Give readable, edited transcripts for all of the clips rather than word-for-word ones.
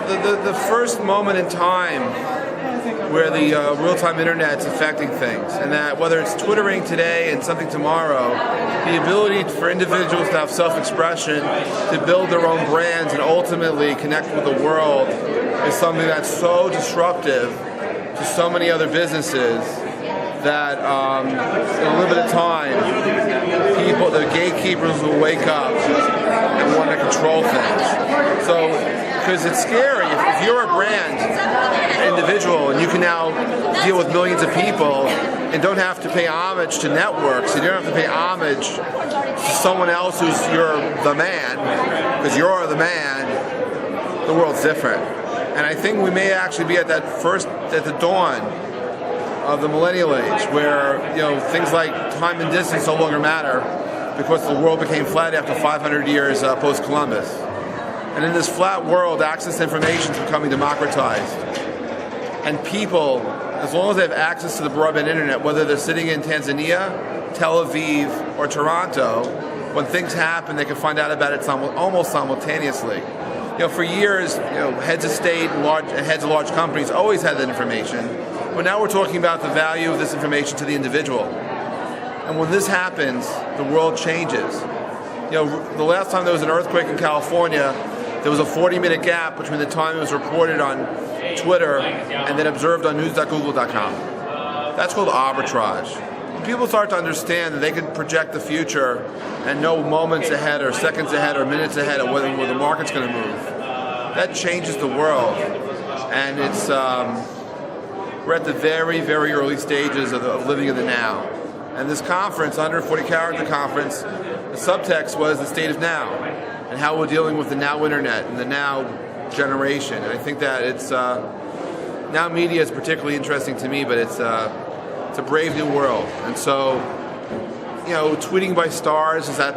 the first moment in time where the real-time internet's affecting things, and that whether it's Twittering today and something tomorrow, the ability for individuals to have self-expression, to build their own brands, and ultimately connect with the world is something that's so disruptive to so many other businesses that in a little bit of time, people, the gatekeepers will wake up and want to control things. So, because it's scary, if you're a brand individual and you can now deal with millions of people and don't have to pay homage to networks, and you don't have to pay homage to someone else who's you're the man, because you're the man, the world's different. And I think we may actually be at the dawn of the millennial age, where things like time and distance no longer matter because the world became flat after 500 years post-Columbus. And in this flat world, access to information is becoming democratized. And people, as long as they have access to the broadband internet, whether they're sitting in Tanzania, Tel Aviv, or Toronto, when things happen, they can find out about it almost simultaneously. For years, heads of state and heads of large companies always had that information. But now we're talking about the value of this information to the individual. And when this happens, the world changes. The last time there was an earthquake in California, there was a 40-minute gap between the time it was reported on Twitter and then observed on news.google.com. That's called arbitrage. When people start to understand that they can project the future and know moments ahead or seconds ahead or minutes ahead of where the market's going to move, that changes the world. And it's we're at the very, very early stages of living in the now. And this conference, 140-character conference, the subtext was the state of now and how we're dealing with the now internet and the now generation. And I think that it's now media is particularly interesting to me, but it's a brave new world. And so, tweeting by stars that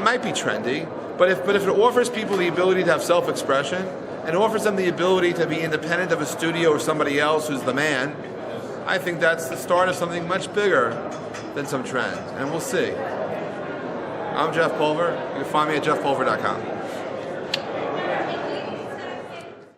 might be trendy, but if it offers people the ability to have self-expression and offers them the ability to be independent of a studio or somebody else who's the man, I think that's the start of something much bigger than some trend, and we'll see. I'm Jeff Pulver. You can find me at jeffpulver.com.